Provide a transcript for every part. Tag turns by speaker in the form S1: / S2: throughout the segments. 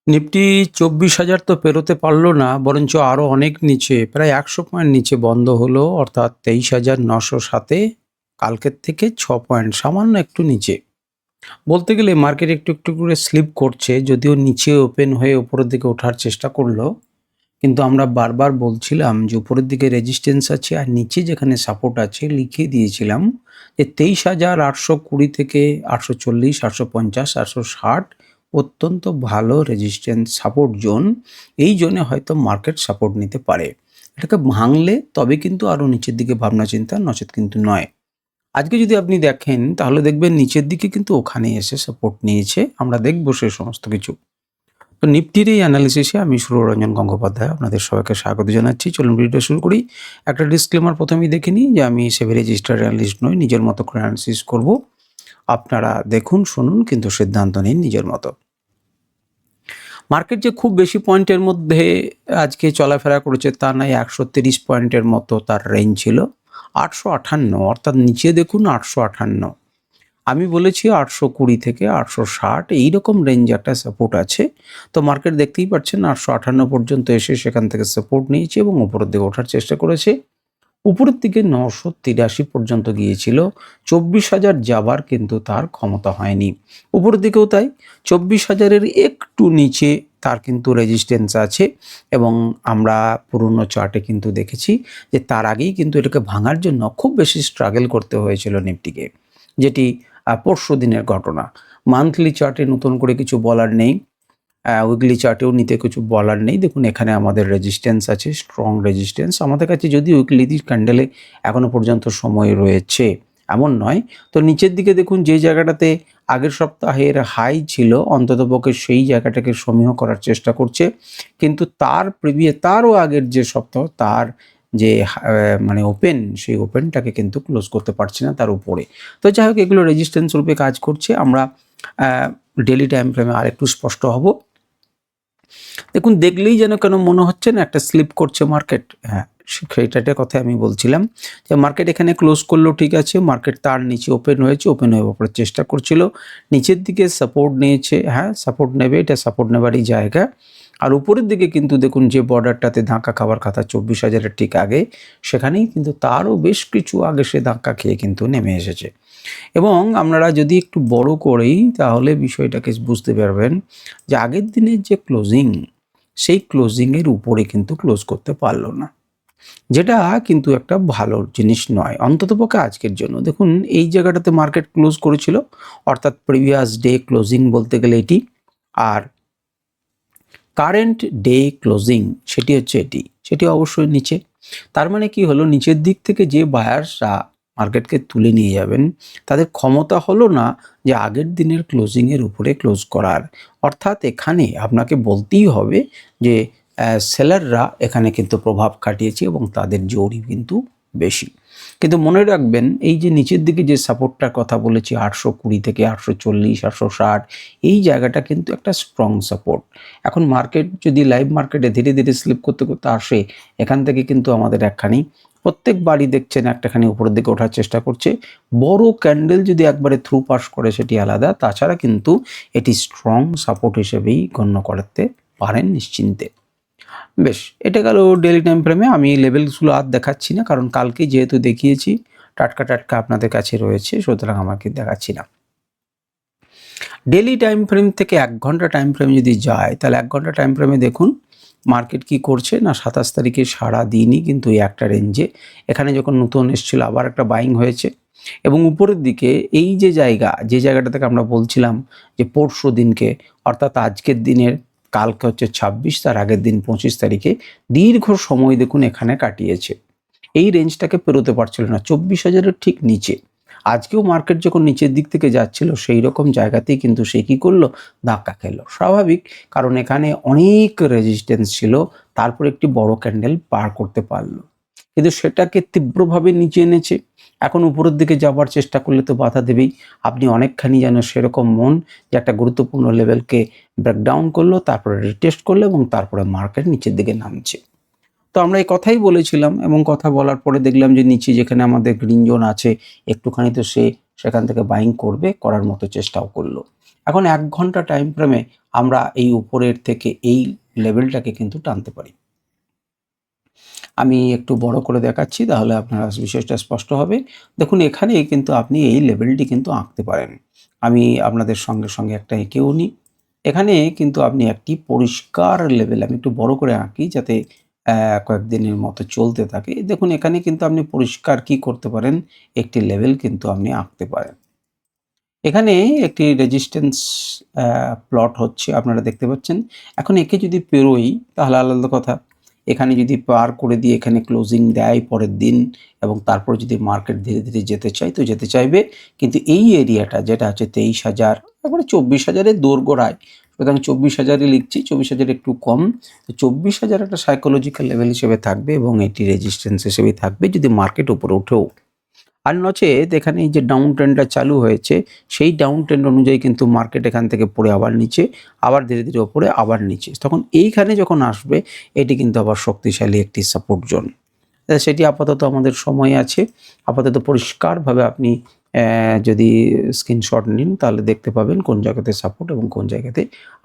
S1: Nifty ২৪,০০০ তো পেরোতে পারল না, বরঞ্চ আরও অনেক নিচে, প্রায় ১০০ পয়েন্ট নিচে বন্ধ হলো, অর্থাৎ ২৩,৯০৭ এ কালকের থেকে ৬ পয়েন্ট সামান্য একটু নিচে। বলতে গেলে মার্কেট একটু একটু করে স্লিপ করছে, যদিও নিচে ওপেন হয়ে উপরের দিকে ওঠার চেষ্টা করলো, কিন্তু আমরা বারবার বলছিলাম যে উপরের দিকে রেজিস্ট্যান্স আছে আর নিচে যেখানে সাপোর্ট আছে লিখে দিয়েছিলাম যে ২৩,৮২০ থেকে ৮৪০, ৮৫০, ৮৬০ অত্যন্ত ভালো রেজিস্ট্যান্স সাপোর্ট জোন। এই জোনে হয়তো মার্কেট সাপোর্ট নিতে পারে, এটাকে ভাঙলে তবে কিন্তু আরও নিচের দিকে ভাবনা চিন্তা, নচেত কিন্তু নয়। আজকে যদি আপনি দেখেন তাহলে দেখবেন নিচের দিকে কিন্তু ওখানে এসে সাপোর্ট নিয়েছে, আমরা দেখবো সে সমস্ত কিছু। তো নিফটির এই অ্যানালিসিসে আমি সুররঞ্জন গঙ্গোপাধ্যায় আপনাদের সবাইকে স্বাগত জানাচ্ছি। চলুন ভিডিওটা শুরু করি। একটা ডিসক্লেমার প্রথমেই দেখে নিই যে আমি সেভি রেজিস্টার্ড অ্যানালিস্ট নই, নিজের মতো করে অ্যানালিসিস করব। আপনারা দেখুন, শুনুন, কিন্তু সিদ্ধান্ত নিন নিজের মতো। মার্কেট যে খুব বেশি পয়েন্টের মধ্যে আজকে চলাফেরা করেছে তা নয়, ১৩০ পয়েন্টের মতো তার রেঞ্জ ছিল। ৮৫৮, অর্থাৎ নিচে দেখুন ৮৫৮। আমি বলেছি ৮২০ থেকে ৮৬০ এইরকম রেঞ্জে একটা সাপোর্ট আছে। তো মার্কেট দেখতেই পাচ্ছেন ৮৫৮ পর্যন্ত এসে সেখান থেকে সাপোর্ট নিয়েছে এবং উপরের দিকে ওঠার চেষ্টা করেছে। উপরের দিকে ৯৮৩ পর্যন্ত গিয়েছিল। ২৪,০০০ যাবার কিন্তু তার ক্ষমতা হয়নি। উপরের দিকেও তাই, ২৪,০০০-এর একটু নিচে তার কিন্তু রেজিস্ট্যান্স আছে এবং আমরা পুরনো চার্টে কিন্তু দেখেছি যে তার আগেই কিন্তু এটাকে ভাঙার জন্য খুব বেশি স্ট্রাগল করতে হয়েছিল নিফটিকে, যেটি পরশু দিনের ঘটনা। মান্থলি চার্টে নতুন করে কিছু বলার নেই, উইকলি চার্টেও নিতে কিছু বলার নেই। দেখুন এখানে আমাদের রেজিস্ট্যান্স আছে, স্ট্রং রেজিস্ট্যান্স। আমাদের কাছে যদি উইকলি ক্যান্ডেলে এখনও পর্যন্ত সময় রয়েছে এমন নয়। তো নিচের দিকে দেখুন যে জায়গাটাতে আগের সপ্তাহের হাই ছিল, অন্ততপক্ষে সেই জায়গাটাকে সমীহ করার চেষ্টা করছে, কিন্তু তারও আগের যে সপ্তাহ তার যে মানে ওপেন, সেই ওপেনটাকে কিন্তু ক্লোজ করতে পারছে না তার উপরে। তো যাই হোক, এগুলো রেজিস্ট্যান্স রূপে কাজ করছে। আমরা ডেলি টাইম ফ্রেমে আর একটু স্পষ্ট হব। দেখুন দেখলেই যেন কেন মনে হচ্ছে না একটা স্লিপ করছে মার্কেট। হ্যাঁ, সেইটার কথা আমি বলছিলাম যে মার্কেট এখানে ক্লোজ করলো, ঠিক আছে, মার্কেট তার নিচে ওপেন হয়েছে, ওপেন হয়ে ওপরের চেষ্টা করছিল, নিচের দিকে সাপোর্ট নিয়েছে। হ্যাঁ, সাপোর্ট নেবে, এটা সাপোর্ট নেবারই জায়গা। আর উপরের দিকে কিন্তু দেখুন যে বর্ডারটাতে ধাক্কা খাবার কথা ২৪,০০০-এর ঠিক আগে, সেখানেই কিন্তু তারও বেশ কিছু আগে সে ধাক্কা খেয়ে কিন্তু নেমে এসেছে। এবং আপনারা যদি একটু বড় করেই তাহলে বিষয়টাকে বুঝতে পারবেন যে আগের দিনের যে ক্লোজিং, সেই ক্লোজিংয়ের উপরে কিন্তু ক্লোজ করতে পারলো না, যেটা কিন্তু একটা ভালো জিনিস নয়, অন্ততপক্ষে আজকের জন্য। দেখুন এই জায়গাটাতে মার্কেট ক্লোজ করেছিল, অর্থাৎ প্রিভিয়াস ডে ক্লোজিং বলতে গেলে এটি, আর কারেন্ট ডে ক্লোজিং সেটি হচ্ছে এটি, সেটি অবশ্যই নিচে। তার মানে কি হলো, নিচের দিক থেকে যে বায়ার্সরা মার্কেটকে তুলে নিয়ে যাবেন তাদের ক্ষমতা হলো না যে আগের দিনের ক্লোজিংয়ের উপরে ক্লোজ করার। অর্থাৎ এখানে আপনাকে বলতেই হবে যে সেলাররা এখানে কিন্তু প্রভাব খাটিয়েছে এবং তাদের জোরই কিন্তু বেশি। কিন্তু মনে রাখবেন এই যে নিচের দিকে যে সাপোর্টটার কথা বলেছি ৮২০ থেকে ৮৪০, ৮৬০, এই জায়গাটা কিন্তু একটা স্ট্রং সাপোর্ট। এখন মার্কেট যদি লাইভ মার্কেটে ধীরে ধীরে স্লিপ করতে করতে আসে, এখান থেকে কিন্তু আমাদের একখানি প্রত্যেকবারই দেখছেন একটাখানি উপরের দিকে ওঠার চেষ্টা করছে। বড় ক্যান্ডেল যদি একবারে থ্রু পাস করে সেটি আলাদা, তাছাড়া কিন্তু এটি স্ট্রং সাপোর্ট হিসেবেই গণ্য করতে পারেন নিশ্চিন্তে। বেশ, এটা গেল ডেলি টাইম ফ্রেমে। আমি লেভেলসগুলো আর দেখাচ্ছি না, কারণ কালকে যেহেতু দেখিয়েছি টাটকা টাটকা আপনাদের কাছে রয়েছে, সুতরাং আমাকে দেখাচ্ছি না। ডেলি টাইম ফ্রেম থেকে ১ ঘন্টা টাইম ফ্রেম যদি যায়, তাহলে ১ ঘন্টা টাইম ফ্রেমে দেখুন মার্কেট কি করছে না। ২৭ তারিখে সারা দিনই কিন্তু এই একটা রেঞ্জে, এখানে যখন নতুন এসেছিল আবার একটা বাইং হয়েছে এবং উপরের দিকে এই যে জায়গাটা থেকে আমরা বলছিলাম যে পরশু দিনকে, অর্থাৎ আজকের দিনের কালকে হচ্ছে ২৬, তার আগের দিন ২৫ তারিখে দীর্ঘ সময় দেখুন এখানে কাটিয়েছে। এই রেঞ্জটাকে পেরোতে পারছিল না, ২৪,০০০-এর ঠিক নিচে। আজকেও মার্কেট যখন নিচের দিক থেকে যাচ্ছিল সেই রকম জায়গাতেই কিন্তু সে কী করলো, ধাক্কা খেলো। স্বাভাবিক, কারণ এখানে অনেক রেজিস্ট্যান্স ছিল, তারপর একটি বড় ক্যান্ডেল পার করতে পারলো, কিন্তু সেটাকে তীব্রভাবে নিচে এনেছে। এখন উপরের দিকে যাবার চেষ্টা করলে তো বাধা দেবেই। আপনি অনেকখানি যেন সেরকম মন যে একটা গুরুত্বপূর্ণ লেভেলকে ব্রেকডাউন করলো, তারপরে রিটেস্ট করলো এবং তারপরে মার্কেট নিচের দিকে নামছে। তো আমরা এই কথাই বলেছিলাম এবং কথা বলার পরে দেখলাম যে নিচে যেখানে আমাদের গ্রিন জোন আছে একটুখানি, তো সে সেখান থেকে বাইং করবে, করার মতো চেষ্টাও করলো। এখন ১ ঘন্টা টাইম ফ্রেমে আমরা এই উপরের থেকে এই লেভেলটাকে কিন্তু টানতে পারি। আমি একটু বড় করে দেখাচ্ছি, তাহলে আপনারা বিষয়টা স্পষ্ট হবে। দেখুন এখানে কিন্তু আপনি এই লেভেলটি কিন্তু আঁকতে পারেন। আমি আপনাদের সঙ্গে সঙ্গে একটা এঁকেও নিই। এখানে কিন্তু আপনি একটি পরিষ্কার লেভেল, আমি একটু বড় করে আঁকি যাতে কয়েকদিনের মতো চলতে থাকে। দেখুন এখানে কিন্তু আপনি পরিষ্কার কি করতে পারেন, একটি লেভেল কিন্তু আপনি আঁকতে পারেন। এখানে একটি রেজিস্ট্যান্স প্লট হচ্ছে, আপনারা দেখতে পাচ্ছেন। এখন একে যদি পেরোই তাহলে আলাদা কথা। এখানে যদি পার করে দিয়ে এখানে ক্লোজিং দেয় পরের দিন এবং তারপর যদি মার্কেট ধীরে ধীরে যেতে চায় তো যেতে চাইবে, কিন্তু এই এরিয়াটা যেটা হচ্ছে 23,000 একবারে 24,000-এর দোরগোড়ায়, সুতরাং 24,000-ই লিখছি, 24,000 একটু কম। তো 24,000 একটা সাইকোলজিক্যাল লেভেল হিসেবে থাকবে এবং এটি রেজিস্ট্যান্স হিসেবে থাকবে যদি মার্কেট উপরে ওঠেও। আর নচেত এখানে এই যে ডাউন ট্রেন্ডটা চালু হয়েছে, সেই ডাউন ট্রেন্ড অনুযায়ী কিন্তু মার্কেট এখান থেকে পড়ে আবার নিচে, আবার ধীরে ধীরে ওপরে, আবার নিচে। তখন এইখানে যখন আসবে এটি কিন্তু আবার শক্তিশালী একটি সাপোর্ট জোন। সেটি আপাতত আমাদের সময় আছে। আপাতত পরিষ্কারভাবে আপনি যদি স্ক্রিনশট নিন তাহলে দেখতে পাবেন কোন জায়গাতে সাপোর্ট এবং কোন জায়গাতে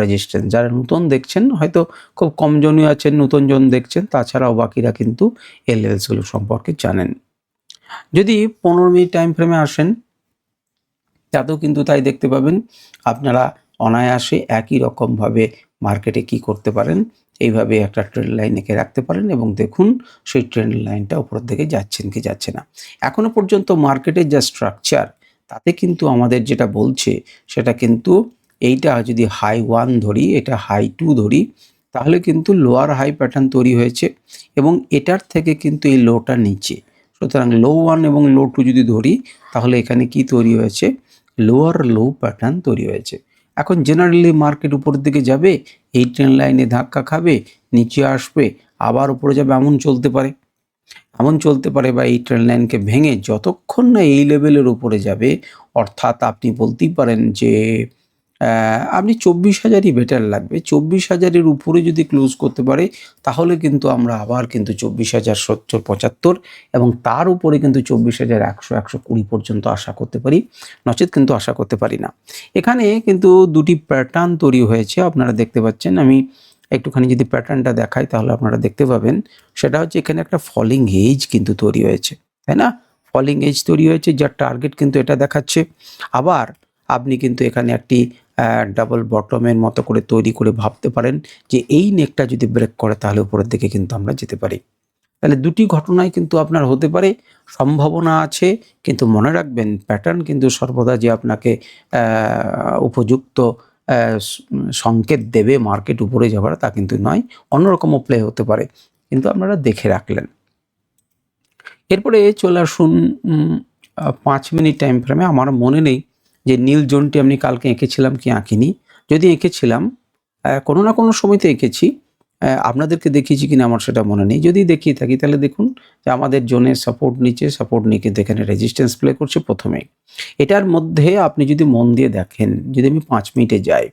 S1: রেজিস্ট্যান্স। যারা নতুন দেখছেন হয়তো খুব কম জনই আছেন নতুন জন দেখছেন, তাছাড়াও বাকিরা কিন্তু এই লেভেলসগুলো সম্পর্কে জানেন। যদি 15 মিনিট টাইম ফ্রেমে আসেন তাতেও কিন্তু তাই দেখতে পাবেন। আপনারা অনায়াসে একই রকমভাবে মার্কেটে কি করতে পারেন, এইভাবে একটা ট্রেন্ড লাইন এঁকে রাখতে পারেন এবং দেখুন সেই ট্রেন্ড লাইনটা উপরের দিকে যাচ্ছেন কি যাচ্ছে না। এখনো পর্যন্ত মার্কেটের যা স্ট্রাকচার তাতে কিন্তু আমাদের যেটা বলছে সেটা কিন্তু এইটা যদি হাই 1 ধরি, এটা হাই 2 ধরি, তাহলে কিন্তু লোয়ার হাই প্যাটার্ন তৈরি হয়েছে এবং এটার থেকে কিন্তু এই লোটা নিচে। সুতরাং লো 1 এবং লো 2 যদি ধরি তাহলে এখানে কি তৈরি হয়েছে, লোয়ার লো প্যাটার্ন তৈরি হয়েছে। এখন জেনারেলি মার্কেট উপরের দিকে যাবে, এই ট্রেন্ড লাইনে ধাক্কা খাবে, নিচে আসবে, আবার উপরে যাবে, এমন চলতে পারে। এমন চলতে পারে বা এই ট্রেন্ড লাইনকে ভেঙে যতক্ষণ না এই লেভেলের উপরে যাবে, অর্থাৎ আপনি বলতেই পারেন যে আপনি 24,000ই বেটার লাগবে। 24,000-এর উপরে যদি ক্লোজ করতে পারে তাহলে কিন্তু আমরা আবার কিন্তু 24,070, 75 এবং তার উপরে কিন্তু 24,100, 120 পর্যন্ত আশা করতে পারি, নচেত কিন্তু আশা করতে পারি না। এখানে কিন্তু দুটি প্যাটার্ন তৈরি হয়েছে, আপনারা দেখতে পাচ্ছেন। আমি একটুখানি যদি প্যাটার্নটা দেখাই তাহলে আপনারা দেখতে পাবেন। সেটা হচ্ছে এখানে একটা ফলিং এজ কিন্তু তৈরি হয়েছে, তাই না? ফলিং এজ তৈরি হয়েছে যার টার্গেট কিন্তু এটা দেখাচ্ছে। আবার আপনি কিন্তু এখানে একটি ডাবল বটমের মতো করে তৈরি করে ভাবতে পারেন যে এই নেকটা যদি ব্রেক করে তাহলে উপরের দিকে কিন্তু আমরা যেতে পারি। তাহলে দুটি ঘটনাই কিন্তু আপনার হতে পারে, সম্ভাবনা আছে, কিন্তু মনে রাখবেন প্যাটার্ন কিন্তু সর্বদা যে আপনাকে উপযুক্ত সংকেত দেবে মার্কেট উপরে যাবার তা কিন্তু নয়, অন্যরকমও প্লে হতে পারে, কিন্তু আপনারা দেখে রাখলেন। এরপরে চলে আসুন 5 মিনিট টাইম ফ্রেমে। আমার মনে নেই যে নীল জোনটি আমি কালকে এঁকেছিলাম কি আঁকিনি। যদি এঁকেছিলাম কোনো না কোনো সময় তো এঁকেছি, আপনাদেরকে দেখিয়েছি কিনা আমার সেটা মনে নেই। যদি দেখিয়ে থাকি তাহলে দেখুন যে আমাদের জোনের সাপোর্ট নিচে, সাপোর্ট নিয়ে কিন্তু এখানে রেজিস্ট্যান্স প্লে করছে প্রথমে। এটার মধ্যে আপনি যদি মন দিয়ে দেখেন, যদি আমি 5 মিনিটে যাই,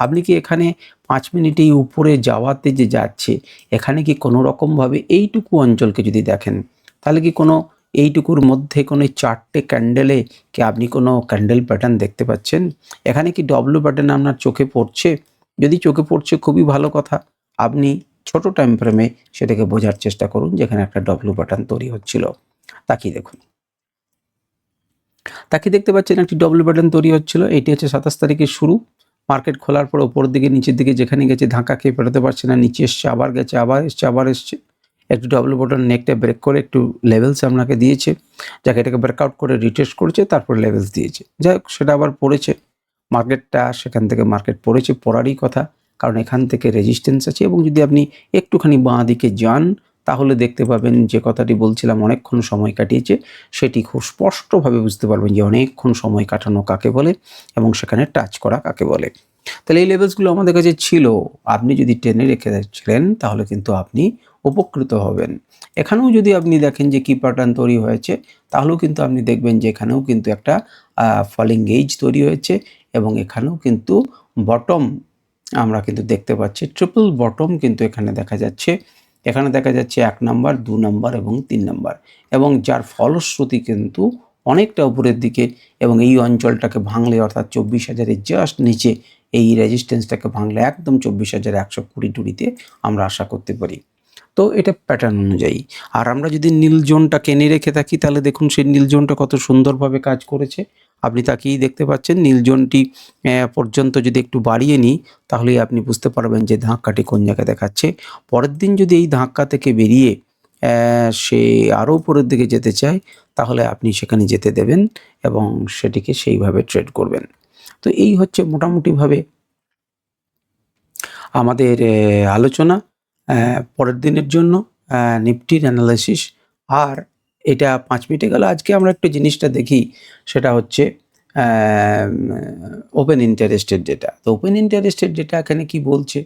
S1: আপনি কি এখানে 5 মিনিটেই উপরে যাওয়াতে যে যাচ্ছে, এখানে কি কোনো রকমভাবে এইটুকু অঞ্চলকে যদি দেখেন তাহলে কি কোনো এইটুকুর মধ্যে কোনো 4টে ক্যান্ডেলে কি আপনি কোনো ক্যান্ডেল প্যাটার্ন দেখতে পাচ্ছেন? এখানে কি ডব্লু প্যাটার্ন আপনার চোখে পড়ছে? যদি চোখে পড়ছে খুবই ভালো কথা। আপনি ছোট টাইম ফ্রেমে সেটাকে বোঝার চেষ্টা করুন যেখানে একটা ডব্লু প্যাটার্ন তৈরি হচ্ছিল। তাকিয়ে দেখুন। তাকিয়ে দেখতে পাচ্ছেন একটি ডব্লু প্যাটার্ন তৈরি হচ্ছিল। এটি হচ্ছে 27 তারিখের শুরু। মার্কেট খোলার পর উপরের দিকে নিচের দিকে যেখানে গেছে ধাক্কা খেয়ে পেরোতে পারছে না, নিচে এসছে, আবার গেছে, আবার এসছে, আবার এসছে। একটু ডব্লু বটন নেকটা ব্রেক করে একটু লেভেলস আপনাকে দিয়েছে, যাকে এটাকে ব্রেকআউট করে রিটেস্ট করেছে, তারপর লেভেলস দিয়েছে। যাই হোক সেটা আবার পড়েছে মার্কেটটা, সেখান থেকে মার্কেট পড়েছে, পড়ারই কথা, কারণ এখান থেকে রেজিস্ট্যান্স আছে। এবং যদি আপনি একটুখানি বাঁ দিকে যান তাহলে দেখতে পাবেন যে কথাটি বলছিলাম অনেকক্ষণ সময় কাটিয়েছে, সেটি খুব স্পষ্টভাবে বুঝতে পারবেন যে অনেকক্ষণ সময় কাটানো কাকে বলে এবং সেখানে টাচ করা কাকে বলে। তাহলে এই লেভেলসগুলো আমাদের কাছে ছিল, আপনি যদি টেনে রেখেছিলেন তাহলে কিন্তু আপনি উপকৃত হবেন। এখানেও যদি আপনি দেখেন যে কি প্যাটার্ন তৈরি হয়েছে তাহলেও কিন্তু আপনি দেখবেন যে এখানেও কিন্তু একটা ফলিং এজ তৈরি হয়েছে এবং এখানেও কিন্তু বটম আমরা কিন্তু দেখতে পাচ্ছি, ট্রিপল বটম কিন্তু এখানে দেখা যাচ্ছে। এখানে দেখা যাচ্ছে 1 নাম্বার, 2 নাম্বার এবং 3 নাম্বার, এবং যার ফলশ্রুতি কিন্তু অনেকটা উপরের দিকে, এবং এই অঞ্চলটাকে ভাঙলে অর্থাৎ 24,000-এর জাস্ট নিচে এই রেজিস্ট্যান্সটাকে ভাঙলে একদম 24,120 টুরিতে আমরা আশা করতে পারি। তো এটা প্যাটার্ন অনুযায়ী। আর আমরা যদি নীল জোনটা টেনে রেখে থাকি তাহলে দেখুন সেই নীল জোনটা কত সুন্দরভাবে কাজ করেছে। আপনি তাকিয়েই দেখতে পাচ্ছেন নীল জোনটি পর্যন্ত যদি একটু বাড়িয়ে নিই তাহলেই আপনি বুঝতে পারবেন যে ধাক্কাটি কোন জায়গায় দেখাচ্ছে। পরের দিন যদি এই ধাক্কা থেকে বেরিয়ে সে আরও উপরের দিকে যেতে চায় তাহলে আপনি সেখানে যেতে দেবেন এবং সেটিকে সেইভাবে ট্রেড করবেন। তো এই হচ্ছে মোটামুটিভাবে আমাদের আলোচনা পরের দিনের জন্য নিফটির অ্যানালাইসিস। আর এটা 5 মিনিটে গেল। আজকে আমরা একটু জিনিসটা দেখি, সেটা হচ্ছে ওপেন ইন্টারেস্টের ডেটা। তো ওপেন ইন্টারেস্টের ডেটা এখানে কি বলছে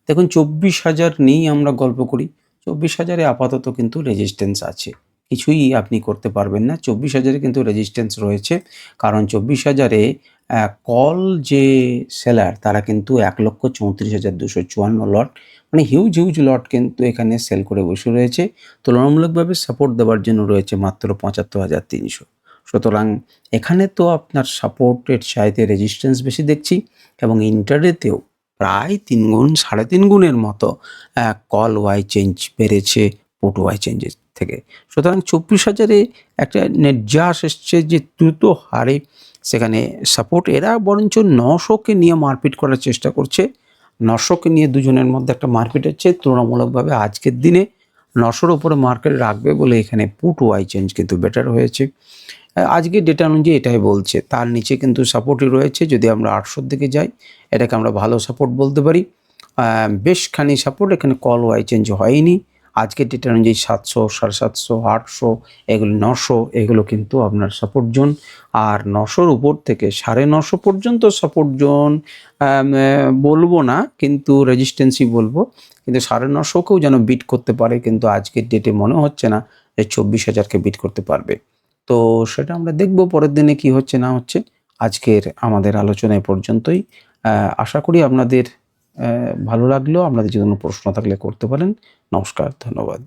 S1: দেখুন, 24,000 নিয়েই আমরা গল্প করি। 24,000-এ আপাতত কিন্তু রেজিস্ট্যান্স আছে, কিছুই আপনি করতে পারবেন না। 24,000-এ কিন্তু রেজিস্ট্যান্স রয়েছে, কারণ 24,000-এ কল যে সেলার তারা কিন্তু 1,34,254 লট, মানে হিউজ লট কিন্তু এখানে সেল করে বসে রয়েছে। তুলনামূলকভাবে সাপোর্ট দেওয়ার জন্য রয়েছে মাত্র 75,300। সুতরাং এখানে তো আপনার সাপোর্টের চাইতে রেজিস্ট্যান্স বেশি দেখছি, এবং ইন্টারডেতেও প্রায় 3 গুণ 3.5 গুণের মতো কল ওয়াই চেঞ্জ বেড়েছে পুট ওয়াই চেঞ্জের থেকে। সুতরাং 24,000-এ একটা নির্যাস এসছে যে দ্রুত হারে সেখানে সাপোর্ট। এরা বরঞ্চ 900-কে নিয়ে মারপিট করার চেষ্টা করছে। 900-কে নিয়ে দুজনের মধ্যে একটা মারপিট হচ্ছে। তুলনামূলকভাবে আজকের দিনে 900-র উপরে মার্কেট রাখবে বলে এখানে পুট ওয়াই চেঞ্জ কিন্তু বেটার হয়েছে। আজকের ডেটা অনুযায়ী এটাই বলছে। তার নিচে কিন্তু সাপোর্টই রয়েছে। যদি আমরা 800-র দিকে যাই এটাকে আমরা ভালো সাপোর্ট বলতে পারি। বেশখানি সাপোর্ট, এখানে কল ওয়াই চেঞ্জ হয়নি। আজকের ডেটা অনুযায়ী 700, 750, 800, এগুলো 900, এগুলো কিন্তু আপনার সাপোর্ট জোন। আর 900-র উপর থেকে 950 পর্যন্ত সাপোর্ট জোন বলবো না, কিন্তু রেজিস্ট্যান্সই বলবো। কিন্তু 950-কেও যেন বিট করতে পারে, কিন্তু আজকের ডেটে মনে হচ্ছে না যে 24,000-কে বিট করতে পারবে। তো সেটা আমরা দেখব পরের দিনে কি হচ্ছে না হচ্ছে। আজকের আমাদের আলোচনা এ পর্যন্তই। আশা করি আপনাদের ভালো লাগলো। আপনাদের যদি কোনো প্রশ্ন থাকলে করতে পারেন। নমস্কার, ধন্যবাদ।